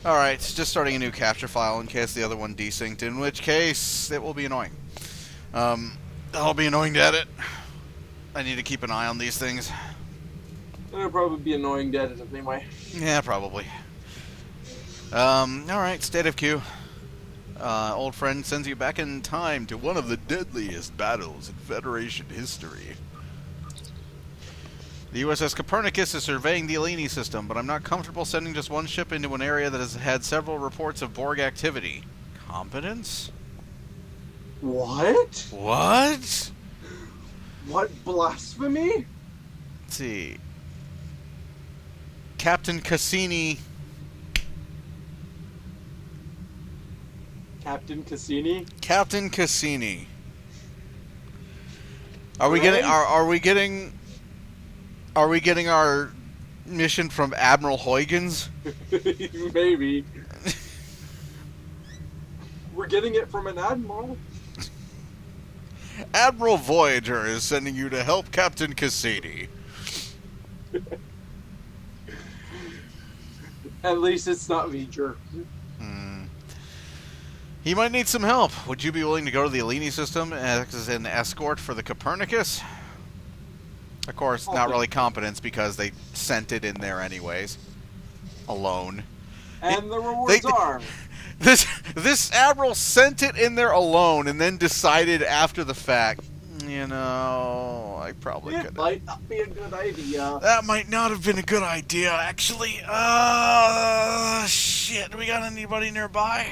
Alright, just starting a new capture file in case the other one desynced, in which case it will be annoying. That'll be annoying to edit. I need to keep an eye on these things. It'll probably be annoying to edit anyway. Yeah, probably. Alright, state of Q. Old friend sends you back in time to one of the deadliest battles in Federation history. The USS Copernicus is surveying the Aleni system, but I'm not comfortable sending just one ship into an area that has had several reports of Borg activity. Competence? What? What? What blasphemy? Let's see. Captain Cassini. Captain Cassini? Captain Cassini. Are we getting our mission from Admiral Huygens? Maybe. We're getting it from an admiral. Admiral Voyager is sending you to help Captain Cassini. At least it's not V'ger. He might need some help. Would you be willing to go to the Aleni system as an escort for the Copernicus? Of course, not really competence because they sent it in there anyways. Alone. And the rewards are... This admiral sent it in there alone and then decided after the fact, you know, I probably could. It might not be a good idea. That might not have been a good idea, actually. Shit. Do we got anybody nearby?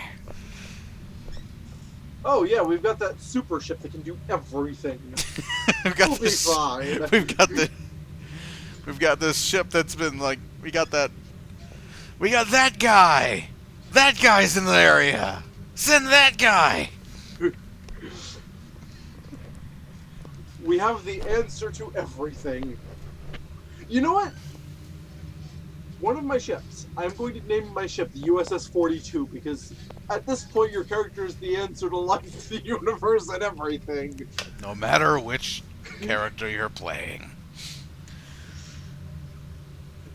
Oh yeah, we've got that super ship that can do everything. We've got We'll be this. fine. We've got this ship that's been like. We got that guy. That guy's in the area. Send that guy. We have the answer to everything. You know what? One of my ships, I'm going to name my ship the USS 42 because at this point your character is the answer to life, the universe, and everything. No matter which character you're playing.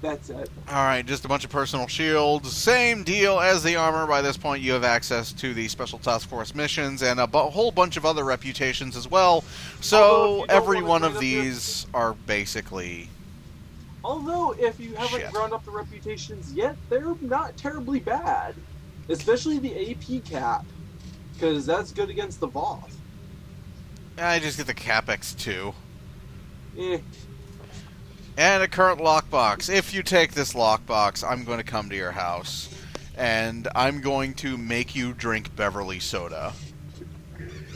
That's it. Alright, just a bunch of personal shields. Same deal as the armor. By this point, you have access to the Special Task Force missions and a whole bunch of other reputations as well. So, every one of these are basically... Although, if you haven't shit. ground up the reputations yet, they're not terribly bad. Especially the AP cap. Because that's good against the Voth. I just get the Capex too. Eh. And a current lockbox. If you take this lockbox, I'm going to come to your house. And I'm going to make you drink Beverly soda.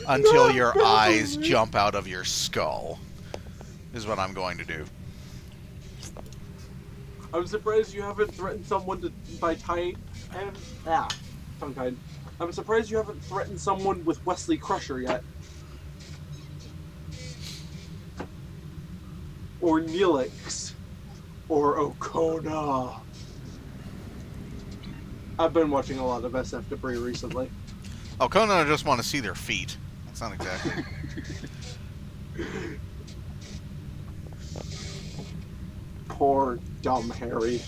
Until your eyes jump out of your skull. Is what I'm going to do. I'm surprised you haven't threatened someone by tying... tongue-tied. I'm surprised you haven't threatened someone with Wesley Crusher yet. Or Neelix. Or Okona. I've been watching a lot of SF Debris recently. Okona I just want to see their feet. That's not exactly... Poor, dumb Harry.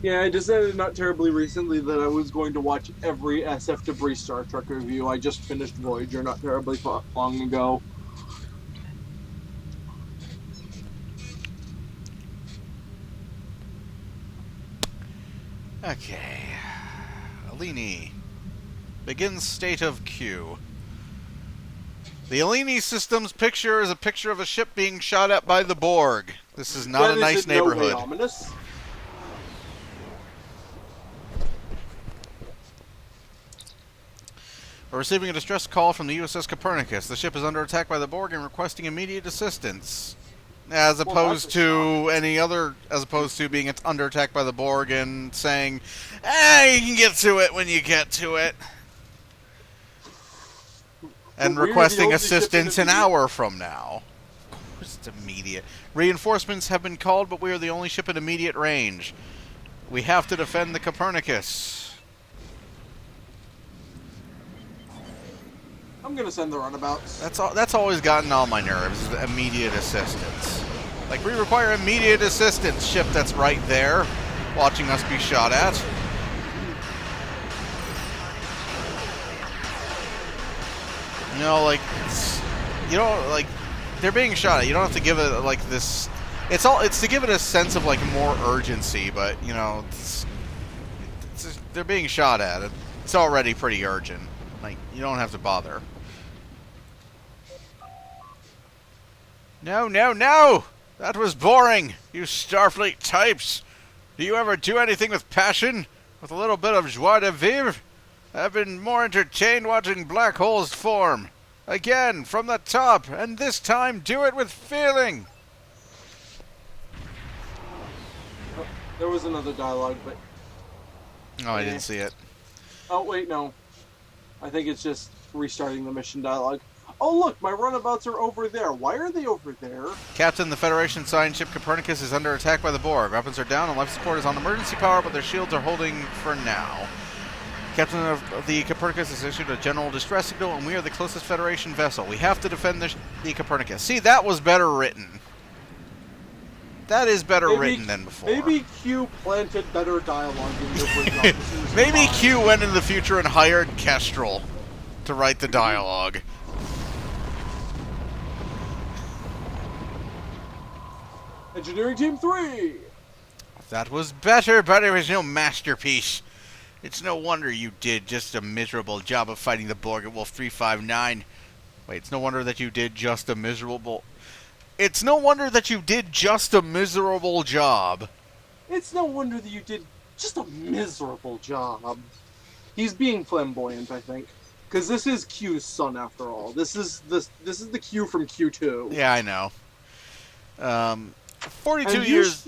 Yeah, I decided not terribly recently that I was going to watch every SF Debris Star Trek review. I just finished Voyager not terribly long ago. Okay. Aleni. Begins state of Q. The Aleni system's picture is a picture of a ship being shot at by the Borg. This is not a nice neighborhood. No way ominous. We're receiving a distress call from the USS Copernicus. The ship is under attack by the Borg and requesting immediate assistance. As opposed to being under attack by the Borg and saying, you can get to it when you get to it. And requesting assistance an hour from now. Of course it's immediate. Reinforcements have been called, but we are the only ship at immediate range. We have to defend the Copernicus. I'm gonna send the runabouts. That's always gotten on my nerves, is the immediate assistance. Like, we require immediate assistance. Ship that's right there, watching us be shot at. You know, like, they're being shot at. You don't have to give it, like, this... It's to give it a sense of, like, more urgency, but, you know, they're being shot at. It's already pretty urgent. Like, you don't have to bother. No, no, no! That was boring, you Starfleet types! Do you ever do anything with passion? With a little bit of joie de vivre? I've been more entertained watching black holes form. Again, from the top, and this time do it with feeling! Oh, there was another dialogue, but... Oh, I didn't see it. Oh, wait, no. I think it's just restarting the mission dialogue. Oh, look, my runabouts are over there. Why are they over there? Captain, the Federation science ship Copernicus is under attack by the Borg. Weapons are down and life support is on emergency power, but their shields are holding for now. Captain of the Copernicus has issued a general distress signal, and we are the closest Federation vessel. We have to defend the Copernicus. See, that was better written. That is better written than before. Maybe Q planted better dialogue in your bridge officers. Maybe Q went into the future and hired Kestrel to write the dialogue. Engineering Team 3! That was better, but it was no masterpiece. It's no wonder you did just a miserable job of fighting the Borg at Wolf 359. Wait, it's no wonder that you did just a miserable... It's no wonder that you did just a miserable job. It's no wonder that you did just a miserable job. He's being flamboyant, I think. Because this is Q's son, after all. This is the Q from Q2. Yeah, I know. 42 years...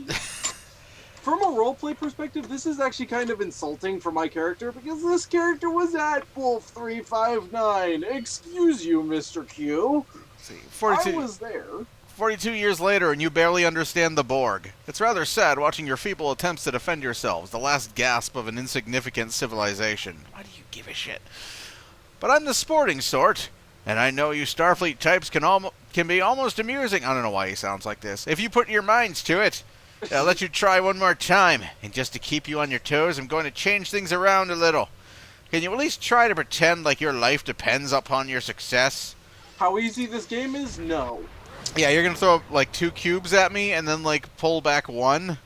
From a roleplay perspective, this is actually kind of insulting for my character, because this character was at Wolf 359. Excuse you, Mr. Q. See, I was there. 42 years later, and you barely understand the Borg. It's rather sad watching your feeble attempts to defend yourselves, the last gasp of an insignificant civilization. Why do you give a shit? But I'm the sporting sort, and I know you Starfleet types can be almost amusing. I don't know why he sounds like this. If you put your minds to it, I'll let you try one more time. And just to keep you on your toes, I'm going to change things around a little. Can you at least try to pretend like your life depends upon your success? How easy this game is? No. Yeah, you're going to throw, like, 2 cubes at me and then, like, pull back 1?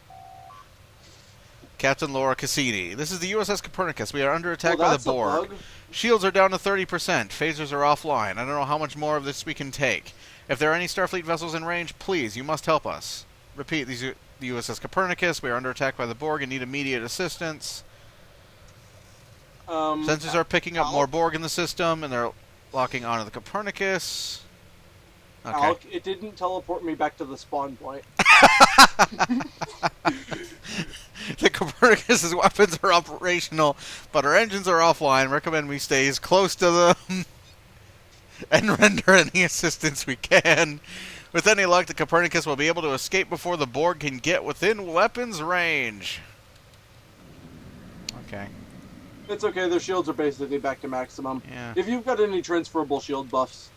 Captain Laura Cassini. This is the USS Copernicus. We are under attack by the Borg. Shields are down to 30%. Phasers are offline. I don't know how much more of this we can take. If there are any Starfleet vessels in range, please, you must help us. Repeat, these are the USS Copernicus. We are under attack by the Borg and need immediate assistance. Sensors are picking up more Borg in the system, and they're locking onto the Copernicus. Okay. Alec, it didn't teleport me back to the spawn point. The Copernicus's weapons are operational, but our engines are offline. Recommend we stay as close to them and render any assistance we can. With any luck, the Copernicus will be able to escape before the Borg can get within weapons range. Okay. It's okay, their shields are basically back to maximum. Yeah. If you've got any transferable shield buffs,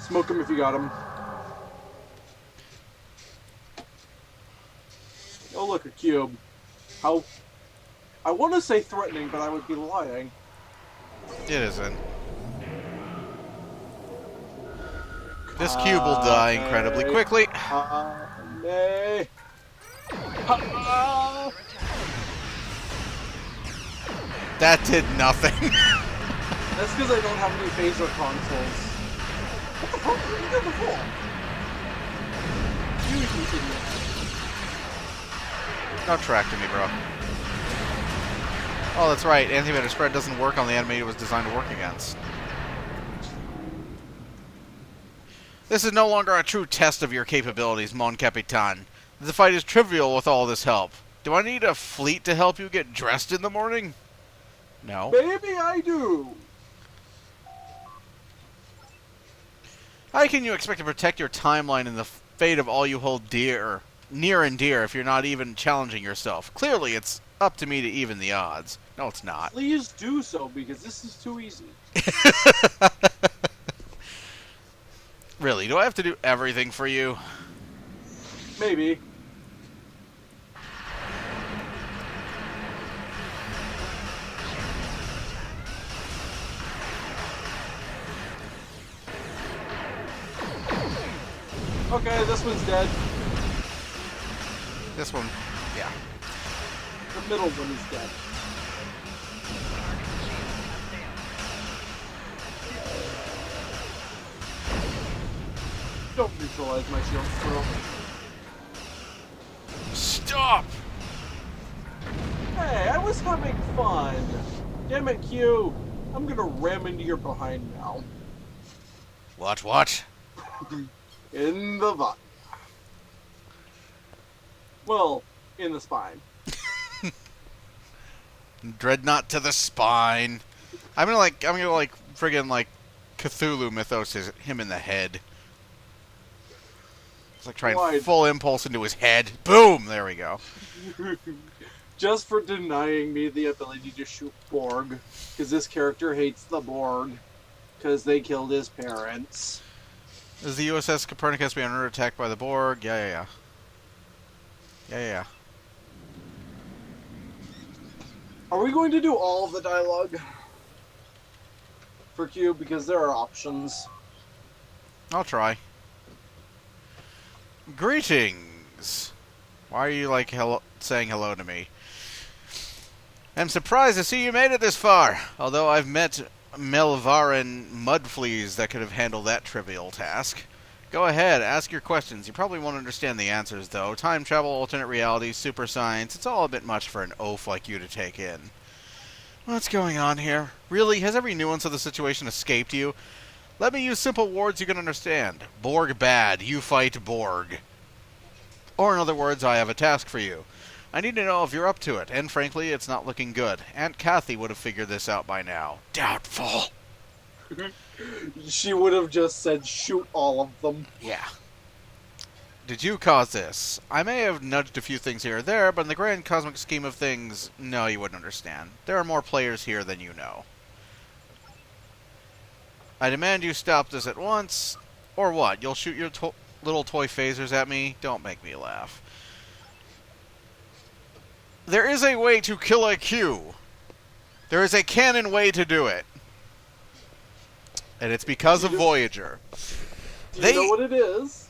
smoke them if you got them. Oh, look, a cube. How... I want to say threatening, but I would be lying. It isn't. This cube will die incredibly quickly. That did nothing. That's because I don't have any phaser consoles. What the fuck? You did before. You continue. Don't track to me, bro. Oh, that's right. Antimatter spread doesn't work on the enemy it was designed to work against. This is no longer a true test of your capabilities, Mon Capitan. The fight is trivial with all this help. Do I need a fleet to help you get dressed in the morning? No. Maybe I do. How can you expect to protect your timeline and the fate of all you hold dear, near and dear, if you're not even challenging yourself? Clearly, it's up to me to even the odds. No, it's not. Please do so, because this is too easy. Really, do I have to do everything for you? Maybe. Okay, this one's dead. This one, yeah. The middle one is dead. Don't neutralize my shield throw. Stop! Hey, I was having fun. Damn it, Q. I'm gonna ram into your behind now. What? In the butt. Well, in the spine. Dreadnought to the spine. I'm gonna friggin' like Cthulhu mythos is him in the head. It's like trying full impulse into his head. Boom! There we go. Just for denying me the ability to shoot Borg, because this character hates the Borg, because they killed his parents. Is the USS Copernicus being under attack by the Borg? Yeah. Are we going to do all of the dialogue for Q? Because there are options. I'll try. Greetings. Why are you like saying hello to me? I'm surprised to see you made it this far. Although I've met Melvaran mudfleas that could have handled that trivial task. Go ahead, ask your questions. You probably won't understand the answers, though. Time travel, alternate realities, super science, it's all a bit much for an oaf like you to take in. What's going on here? Really? Has every nuance of the situation escaped you? Let me use simple words you can understand. Borg bad, you fight Borg. Or in other words, I have a task for you. I need to know if you're up to it, and frankly, it's not looking good. Aunt Kathy would have figured this out by now. Doubtful. She would have just said, shoot all of them. Yeah. Did you cause this? I may have nudged a few things here or there, but in the grand cosmic scheme of things, no, you wouldn't understand. There are more players here than you know. I demand you stop this at once. Or what? You'll shoot your little toy phasers at me? Don't make me laugh. There is a way to kill a Q. There is a canon way to do it. And it's because of Voyager. Do you know what it is?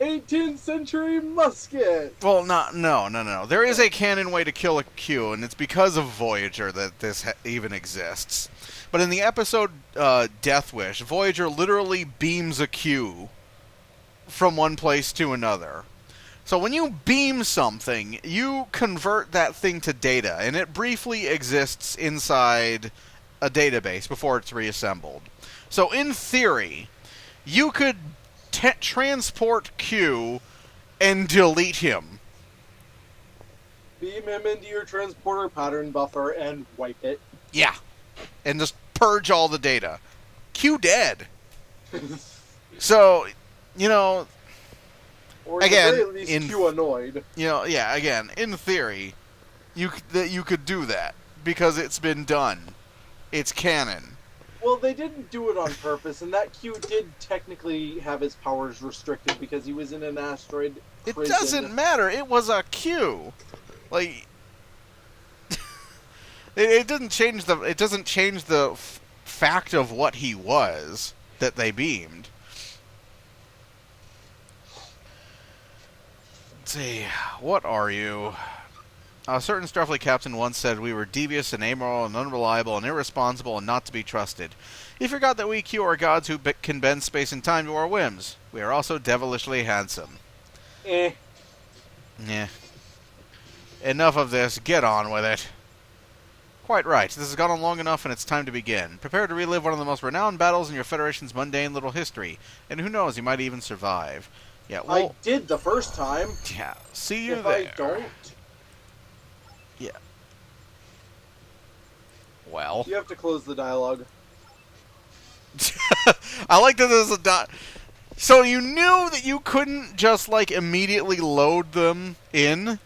18th century musket! Well, no. There is a canon way to kill a Q, and it's because of Voyager that this even exists. But in the episode Death Wish, Voyager literally beams a Q from one place to another. So when you beam something, you convert that thing to data, and it briefly exists inside a database before it's reassembled. So in theory, you could transport Q and delete him. Beam him into your transporter pattern buffer and wipe it. Yeah. And just purge all the data. Q dead. So, you know, or again, at least Q annoyed. You know, yeah, again, in theory, you could do that because it's been done. It's canon. Well, they didn't do it on purpose, and that Q did technically have his powers restricted because he was in an asteroid prison. It doesn't matter. It was a Q. Like, it doesn't change the fact of what he was that they beamed. Let's see, what are you? A certain Starfleet captain once said we were devious and amoral and unreliable and irresponsible and not to be trusted. He forgot that we Q are gods who can bend space and time to our whims. We are also devilishly handsome. Eh. Enough of this. Get on with it. Quite right. This has gone on long enough and it's time to begin. Prepare to relive one of the most renowned battles in your Federation's mundane little history. And who knows, you might even survive. Yeah, well, I did the first time. Yeah, see you if there. If I don't... Yeah. Well. You have to close the dialogue. I like that there's a So you knew that you couldn't just, like, immediately load them in?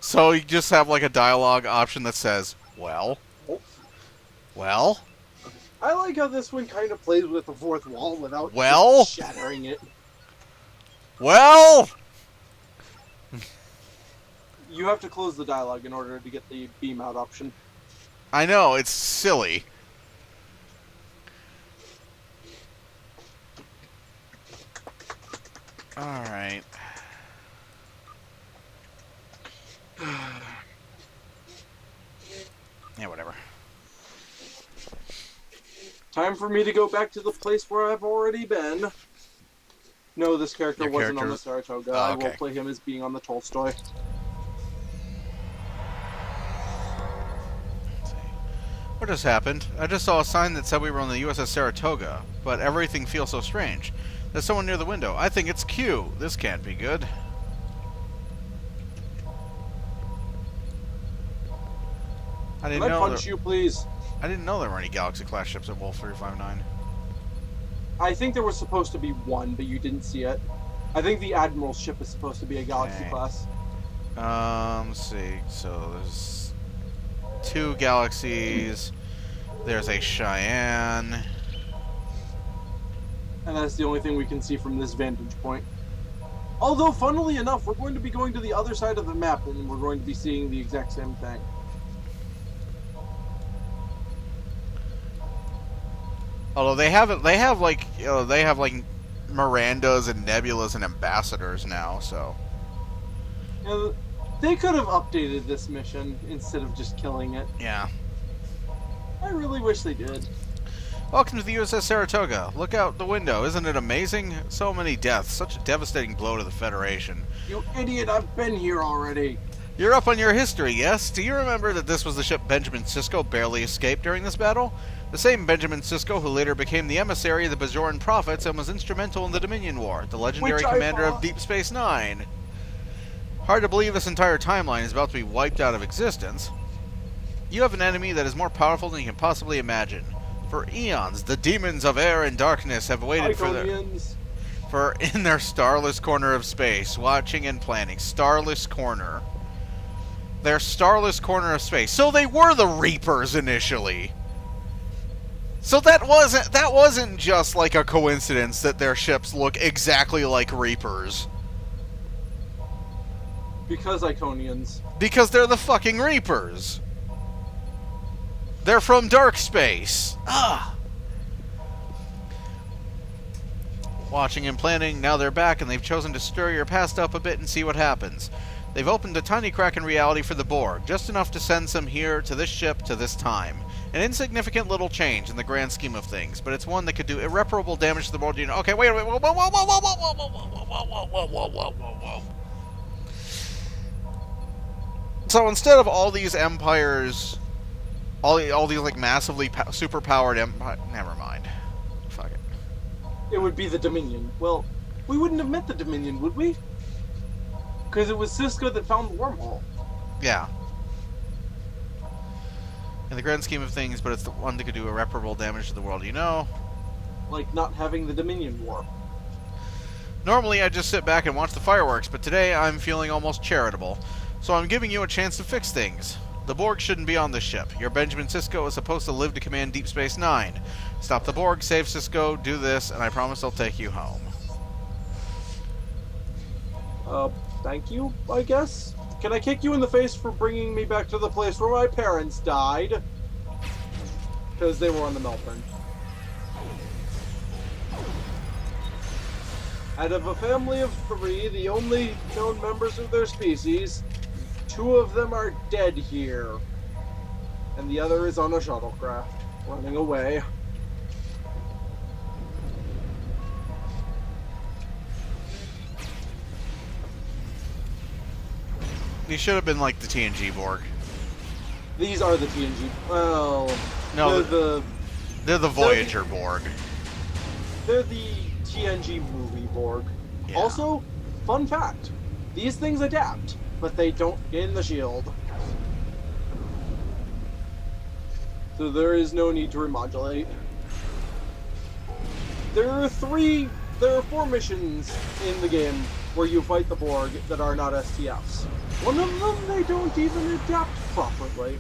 So you just have, like, a dialogue option that says, well? Oh. Well? I like how this one kind of plays with the fourth wall without Well? just shattering it. Well? You have to close the dialogue in order to get the beam out option. I know, it's silly. Alright. Yeah, whatever. Time for me to go back to the place where I've already been. No, this character wasn't on the Saratoga. Oh, okay. I will play him as being on the Tolstoy. What just happened? I just saw a sign that said we were on the USS Saratoga, but everything feels so strange. There's someone near the window. I think it's Q. This can't be good. Can I punch you, please? I didn't know there were any Galaxy-class ships at Wolf 359. I think there was supposed to be one, but you didn't see it. I think the Admiral's ship is supposed to be a Galaxy class. Let's see. So there's 2 Galaxies. There's a Cheyenne. And that's the only thing we can see from this vantage point. Although, funnily enough, we're going to be going to the other side of the map, and we're going to be seeing the exact same thing. Although they have like Mirandas and Nebulas and Ambassadors now, so. You know, they could have updated this mission instead of just killing it. Yeah. I really wish they did. Welcome to the USS Saratoga. Look out the window. Isn't it amazing? So many deaths. Such a devastating blow to the Federation. You idiot, I've been here already. You're up on your history, yes? Do you remember that this was the ship Benjamin Sisko barely escaped during this battle? The same Benjamin Sisko who later became the emissary of the Bajoran Prophets and was instrumental in the Dominion War, the legendary commander of Deep Space Nine. Hard to believe this entire timeline is about to be wiped out of existence. You have an enemy that is more powerful than you can possibly imagine. For eons, the demons of air and darkness have waited for in their starless corner of space, watching and planning. Starless corner. Their starless corner of space. So they were the Reapers initially. So that wasn't just like a coincidence that their ships look exactly like Reapers. Because Iconians. Because they're the fucking Reapers. They're from dark space. Ah. Watching and planning, now they're back and they've chosen to stir your past up a bit and see what happens. They've opened a tiny crack in reality for the Borg, just enough to send some here to this ship to this time. An insignificant little change in the grand scheme of things, but it's one that could do irreparable damage to the world. You know, okay, wait, whoa, whoa, whoa, whoa, whoa, whoa, whoa, whoa, whoa, whoa, whoa, whoa, whoa. So instead of all these empires, all these like massively superpowered empire, never mind. Fuck it. It would be the Dominion. Well, we wouldn't have met the Dominion, would we? Because it was Sisko that found the wormhole. Yeah. In the grand scheme of things, but it's the one that could do irreparable damage to the world, you know? Like not having the Dominion War. Normally I just sit back and watch the fireworks, but today I'm feeling almost charitable. So I'm giving you a chance to fix things. The Borg shouldn't be on this ship. Your Benjamin Sisko is supposed to live to command Deep Space Nine. Stop the Borg, save Sisko, do this, and I promise I'll take you home. Thank you, I guess? Can I kick you in the face for bringing me back to the place where my parents died? Because they were on the Melbourne. Out of a family of 3, the only known members of their species, 2 of them are dead here. And the other is on a shuttlecraft, running away. You should have been like the TNG Borg. These are the TNG. Well, no, they're the Voyager Borg. They're the TNG movie Borg. Yeah. Also, fun fact: these things adapt, but they don't gain the shield. So there is no need to remodulate. There are 4 missions in the game where you fight the Borg that are not STFs. One of them they don't even adapt properly.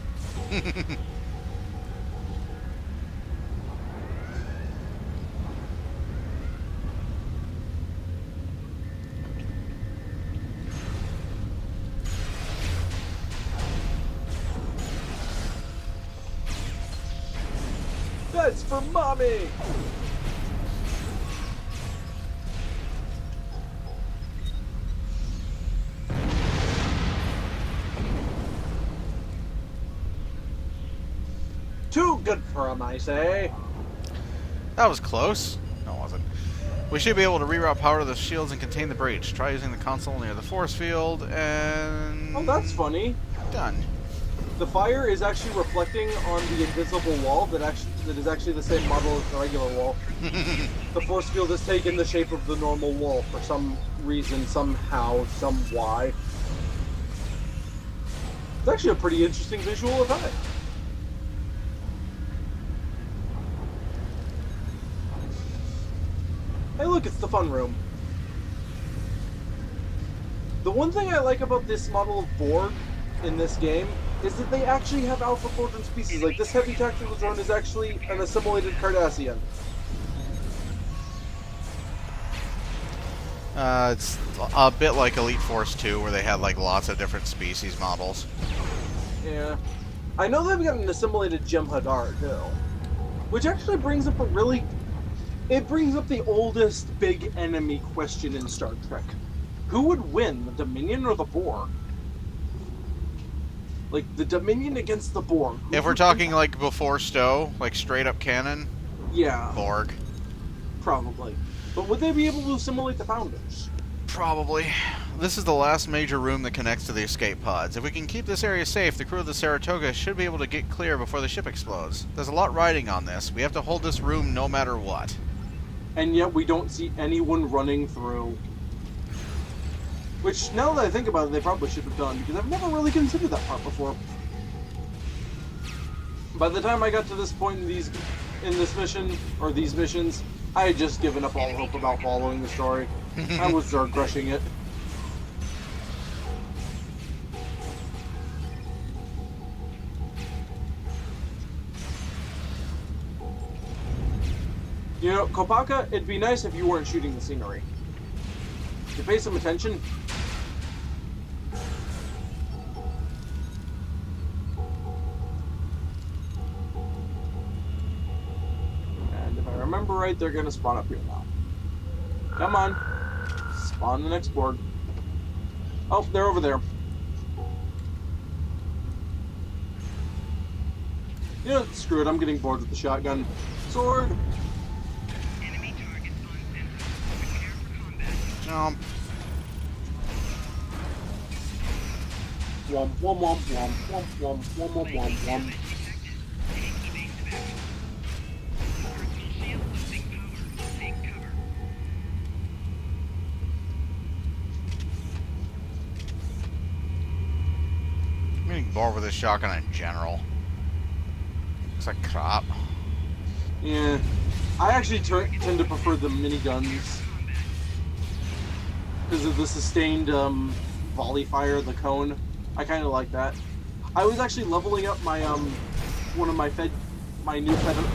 for mommy! Too good for 'em, I say. That was close. No, it wasn't. We should be able to reroute power to the shields and contain the breach. Try using the console near the force field, and... Oh, that's funny. Done. The fire is actually reflecting on the invisible wall that is actually the same model as the regular wall. The force field has taken the shape of the normal wall for some reason, somehow, some why. It's actually a pretty interesting visual effect. Hey look, it's the fun room. The one thing I like about this model of Borg in this game is that they actually have alpha quadrant species. Like, this heavy tactical drone is actually an assimilated Cardassian. It's a bit like Elite Force 2, where they had, like, lots of different species models. Yeah. I know they've got an assimilated Jem'Hadar, too. Which actually brings up a really... It brings up the oldest big enemy question in Star Trek. Who would win, the Dominion or the Borg? Like, the Dominion against the Borg. If we're talking, like, before STO, like, straight-up canon, yeah, Borg. probably. But would they be able to assimilate the Founders? Probably. This is the last major room that connects to the escape pods. If we can keep this area safe, the crew of the Saratoga should be able to get clear before the ship explodes. There's a lot riding on this. We have to hold this room no matter what. And yet we don't see anyone running through. Which, now that I think about it, they probably should have done, because I've never really considered that part before. By the time I got to this point in this mission, or these missions, I had just given up all hope about following the story. I was Zerg rushing it. You know, Kopaka, it'd be nice if you weren't shooting the scenery. To pay some attention. And if I remember right, they're gonna spawn up here now. Come on. Spawn the next board. Oh, they're over there. You know, screw it, I'm getting bored with the shotgun. Sword! Jump. Womp womp womp womp womp womp womp womp womp. I'm getting bored with this shotgun in general. Looks like crap. Yeah, I actually tend to prefer the miniguns because of the sustained volley fire, the cone. I kind of like that. I was actually leveling up my one of my new Fed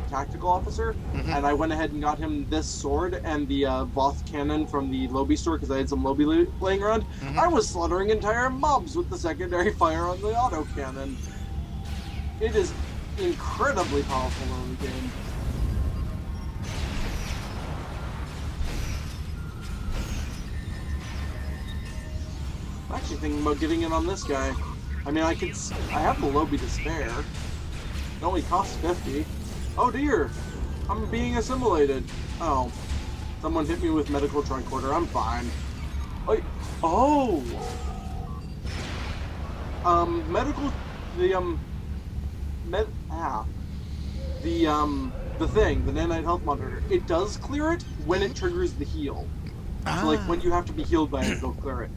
tactical officer, and I went ahead and got him this sword and the Voth cannon from the Lobi store because I had some Lobi laying around. I was slaughtering entire mobs with the secondary fire on the auto cannon. It is incredibly powerful in the game. I'm actually thinking about getting in on this guy. I mean, I have the Lobi to spare. It only costs 50. Oh dear! I'm being assimilated. Oh. Someone hit me with medical tricorder. I'm fine. Oh! Medical... The thing, the nanite health monitor, it does clear it when it triggers the heal. So, like, when you have to be healed by it, it'll clear it.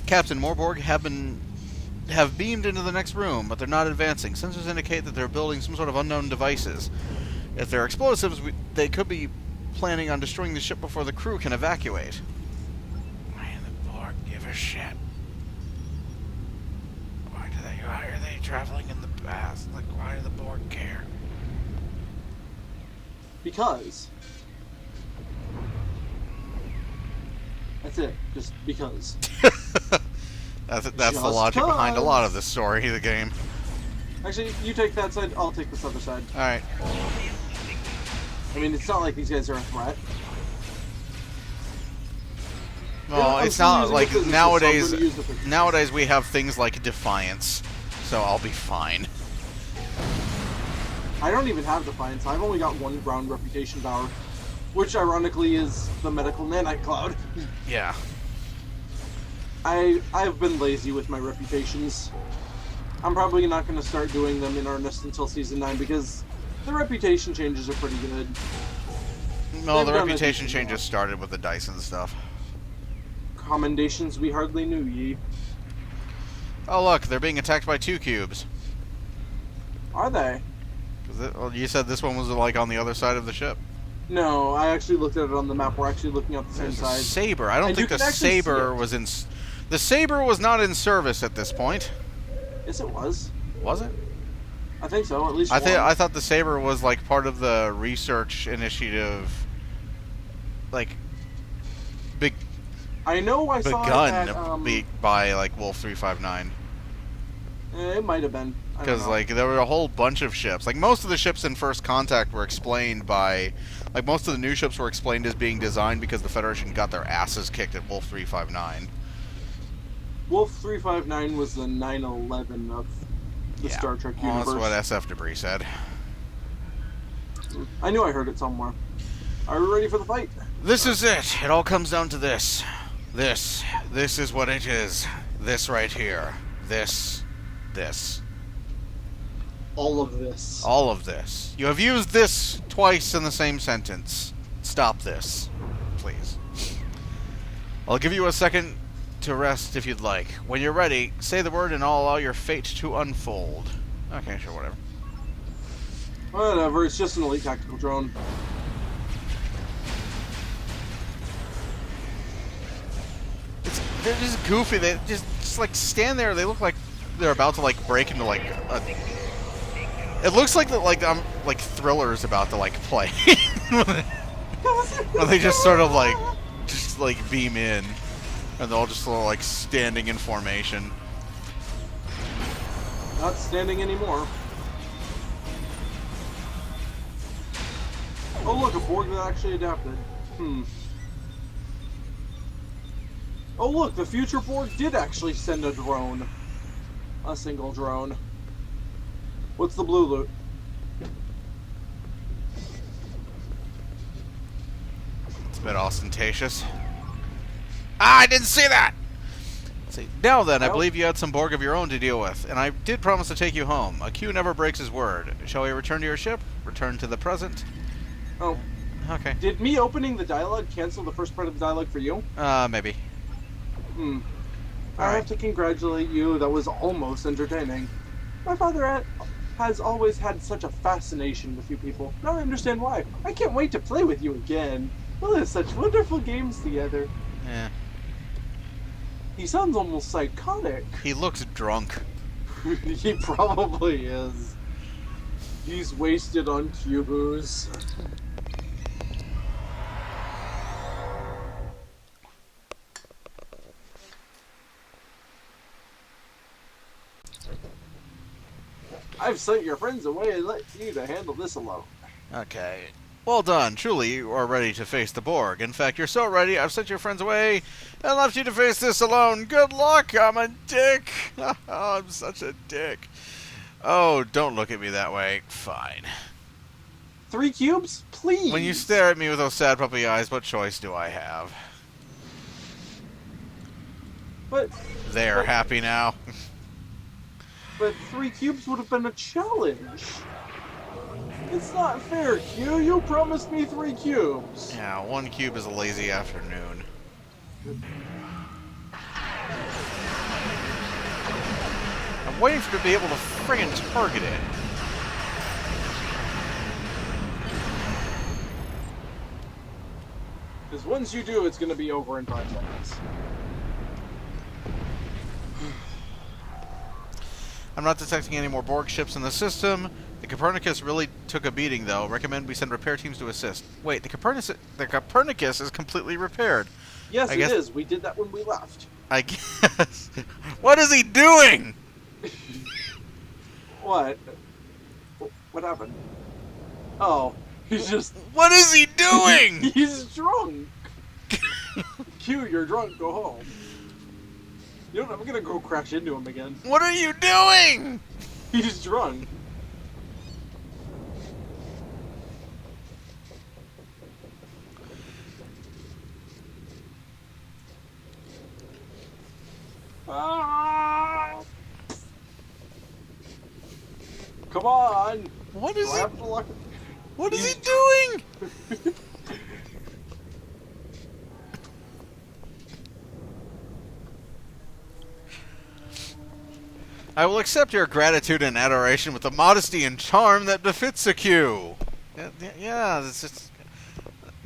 Captain Morborg have beamed into the next room, but they're not advancing. Sensors indicate that they're building some sort of unknown devices. If they're explosives, they could be planning on destroying the ship before the crew can evacuate. Why do the Borg give a shit? Why are they traveling in the past? Like, why do the Borg care? Because. That's it. Just because. That's the logic behind a lot of this story, the game. Actually, you take that side, I'll take this other side. Alright. I mean, it's not like these guys are a threat. Well, Yeah, it's not like so nowadays we have things like Defiance, so I'll be fine. I don't even have Defiance. I've only got one ground reputation power, which ironically is the medical nanite cloud. Yeah. I've been lazy with my reputations. I'm probably not going to start doing them in earnest until Season 9 because the reputation changes are pretty good. No, the reputation changes started with the Dyson stuff. Commendations we hardly knew, ye. Oh look, they're being attacked by 2 cubes. Are they? Well, you said this one was like on the other side of the ship. No, I actually looked at it on the map. We're actually looking at the same side. Saber. I don't think the Saber was in... The Saber was not in service at this point. Yes, it was. Was it? I think so, at least I thought the Saber was like part of the research initiative, like big. I know I saw begun it at, by like Wolf 359. It might have been. Because like there were a whole bunch of ships. Like most of the ships in First Contact were explained by, like most of the new ships were explained as being designed because the Federation got their asses kicked at Wolf 359. Wolf 359 was the 9/11 of the Star Trek universe. Well, that's what SF Debris said. I knew I heard it somewhere. Are we ready for the fight? This is it. It all comes down to this. This is what it is. This right here. This. All of this. All of this. You have used this twice in the same sentence. Stop this, please. I'll give you a second to rest if you'd like. When you're ready, say the word and I'll allow your fate to unfold. Okay, sure, whatever. Whatever, it's just an elite tactical drone. They're just goofy. They just like stand there. They look like they're about to like break into like a... It looks like like Thriller's about to like play. Or they just sort of like beam in. And they're all just sort of like standing in formation. Not standing anymore. Oh look, a Borg that actually adapted. Oh look, the future Borg did actually send a drone. A single drone. What's the blue loot? It's a bit ostentatious. Ah, I didn't see that! Let's see. Now then, I believe you had some Borg of your own to deal with, and I did promise to take you home. A Q never breaks his word. Shall we return to your ship? Return to the present? Oh. Okay. Did me opening the dialogue cancel the first part of the dialogue for you? Maybe. I have to congratulate you. That was almost entertaining. My father has always had such a fascination with you people. Now I understand why. I can't wait to play with you again. We'll have such wonderful games together. Yeah. He sounds almost psychotic. He looks drunk. He probably is. He's wasted on Q-booze. I've sent your friends away and let you to handle this alone. Okay. Well done. Truly, you are ready to face the Borg. In fact, you're so ready, I've sent your friends away and left you to face this alone. Good luck. I'm a dick. Oh, I'm such a dick. Oh, don't look at me that way. Fine. 3 cubes? Please. When you stare at me with those sad puppy eyes, what choice do I have? But... They're happy now. But 3 cubes would have been a challenge. It's not fair, Q. You promised me 3 cubes. Yeah, 1 cube is a lazy afternoon. I'm waiting for you to be able to friggin' target it. Because once you do, it's going to be over in 5 seconds. I'm not detecting any more Borg ships in the system. The Copernicus really took a beating, though. Recommend we send repair teams to assist. Wait, the Copernicus is completely repaired. Yes, it is. We did that when we left. I guess. What is he doing? What? What happened? Oh, he's just... What is he doing? He's drunk! Q, you're drunk, go home. You know what, I'm gonna go crash into him again. What are you doing? He's drunk. Ah! Come on! What is Do I he? have to lock... What is he doing? I will accept your gratitude and adoration with the modesty and charm that befits a Q. Yeah, it's just,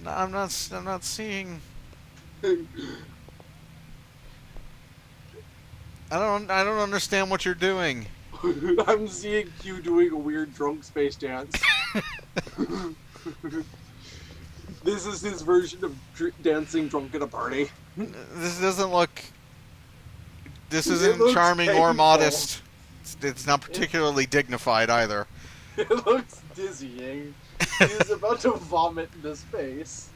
I'm not seeing. I don't understand what you're doing. I'm seeing Q doing a weird drunk space dance. This is his version of dancing drunk at a party. This doesn't look. This It isn't looks charming or painful. modest. It's not particularly dignified either. It looks dizzying. He's about to vomit into space.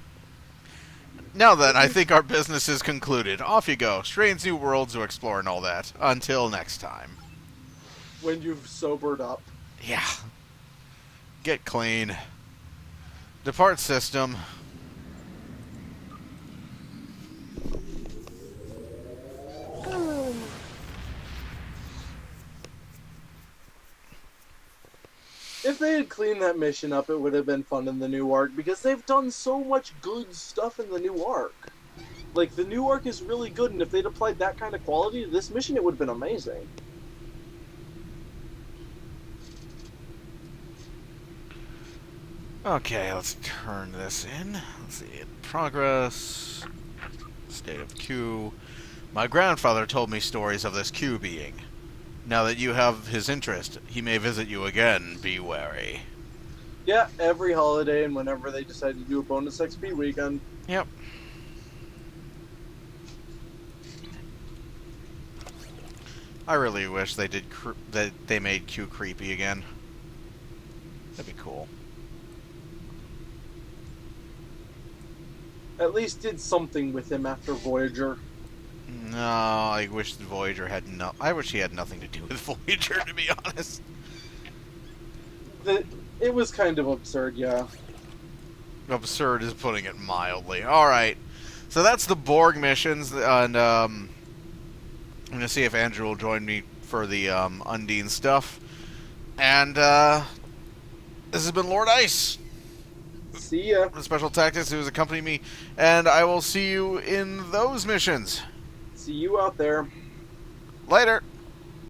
Now then, I think our business is concluded. Off you go. Strange new worlds to explore and all that. Until next time. When you've sobered up. Yeah. Get clean. Depart system. If they had cleaned that mission up, it would have been fun in the new arc, because they've done so much good stuff in the new arc. Like, the new arc is really good, and if they'd applied that kind of quality to this mission, it would have been amazing. Okay, let's turn this in. Let's see. Progress. State of Q. My grandfather told me stories of this Q being. Now that you have his interest, he may visit you again. Be wary. Yeah, every holiday and whenever they decide to do a bonus XP weekend. Yep. I really wish they did that they made Q creepy again. That'd be cool. At least did something with him after Voyager. No, I wish the Voyager had no. I wish he had nothing to do with Voyager, to be honest. It was kind of absurd, yeah. Absurd is putting it mildly. Alright. So that's the Borg missions, and I'm going to see if Andrew will join me for the Undine stuff. And this has been Lord Ice. See ya. The Special Tactics who has accompanied me, and I will see you in those missions. See you out there. Later.